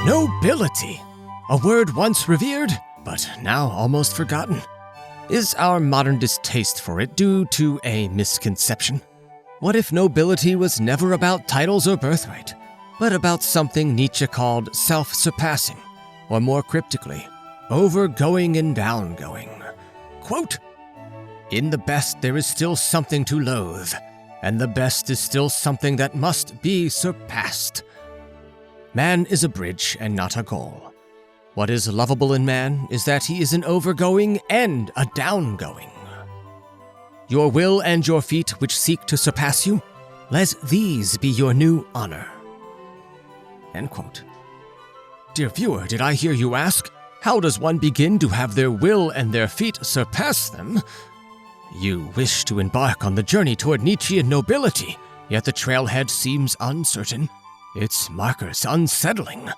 Nobility, a word once revered, but now almost forgotten. Is our modern distaste for it due to a misconception? What if nobility was never about titles or birthright, but about something Nietzsche called self-surpassing, or more cryptically, overgoing and downgoing? Quote, "In the best there is still something to loathe, and the best is still something that must be surpassed. Man is a bridge and not a goal. What is lovable in man is that he is an overgoing and a downgoing. Your will and your feet which seek to surpass you, let these be your new honor." End quote. Dear viewer, did I hear you ask, how does one begin to have their will and their feet surpass them? You wish to embark on the journey toward Nietzschean nobility, yet the trailhead seems uncertain, its markers unsettling.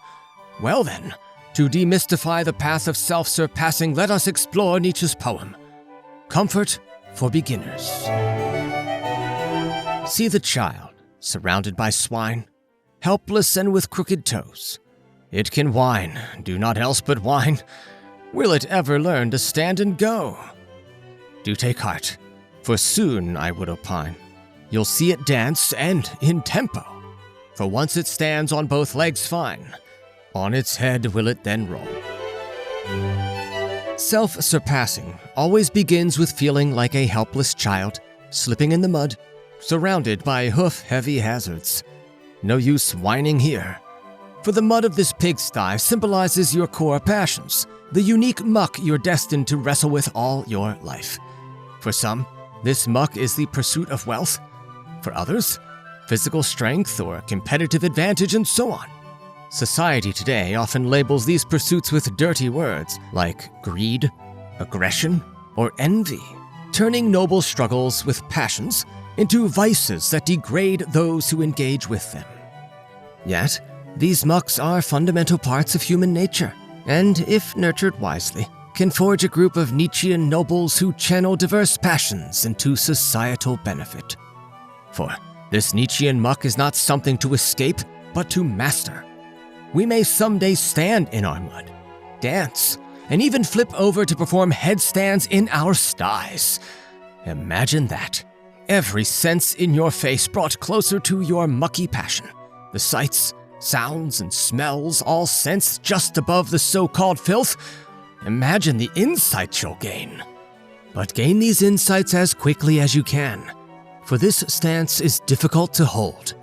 Well then, to demystify the path of self-surpassing, let us explore Nietzsche's poem, Comfort for Beginners. See the child, surrounded by swine, helpless and with crooked toes. It can whine, do not else but whine. Will it ever learn to stand and go? Do take heart, for soon, I would opine, you'll see it dance and in tempo. For once it stands on both legs fine, on its head will it then roll. Self-surpassing always begins with feeling like a helpless child, slipping in the mud, surrounded by hoof-heavy hazards. No use whining here, for the mud of this pigsty symbolizes your core passions, the unique muck you're destined to wrestle with all your life. For some, this muck is the pursuit of wealth. For others, physical strength or competitive advantage, and so on. Society today often labels these pursuits with dirty words like greed, aggression, or envy, turning noble struggles with passions into vices that degrade those who engage with them. Yet, these mucks are fundamental parts of human nature, and if nurtured wisely, can forge a group of Nietzschean nobles who channel diverse passions into societal benefit. For this Nietzschean muck is not something to escape, but to master. We may someday stand in our mud, dance, and even flip over to perform headstands in our sties. Imagine that. Every sense in your face brought closer to your mucky passion. The sights, sounds, and smells all sensed just above the so-called filth. Imagine the insights you'll gain. But gain these insights as quickly as you can, for this stance is difficult to hold.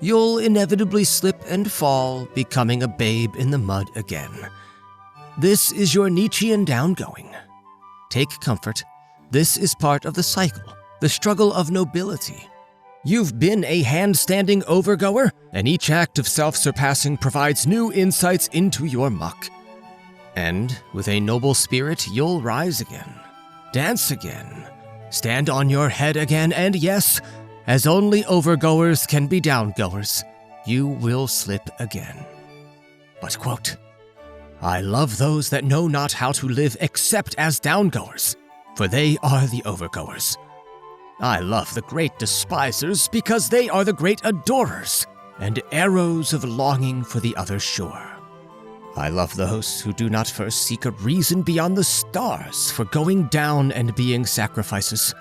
You'll inevitably slip and fall, becoming a babe in the mud again. This is your Nietzschean downgoing. Take comfort. This is part of the cycle, the struggle of nobility. You've been a hand-standing overgoer, and each act of self-surpassing provides new insights into your muck. And with a noble spirit, you'll rise again, dance again, stand on your head again, and yes, as only overgoers can be downgoers, you will slip again. But quote, "I love those that know not how to live except as downgoers, for they are the overgoers. I love the great despisers because they are the great adorers, and arrows of longing for the other shore. I love those who do not first seek a reason beyond the stars for going down and being sacrifices,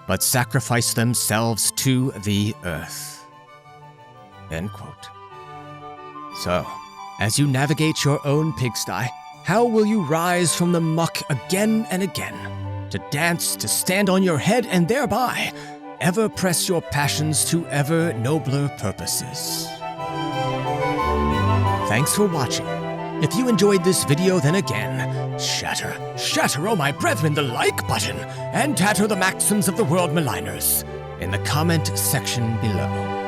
but sacrifice themselves to the earth." End quote. So, as you navigate your own pigsty, how will you rise from the muck again and again, to dance, to stand on your head, and thereby ever press your passions to ever nobler purposes? Thanks for watching. If you enjoyed this video, then again, shatter, oh my brethren, the like button, and tatter the maxims of the world maligners in the comment section below.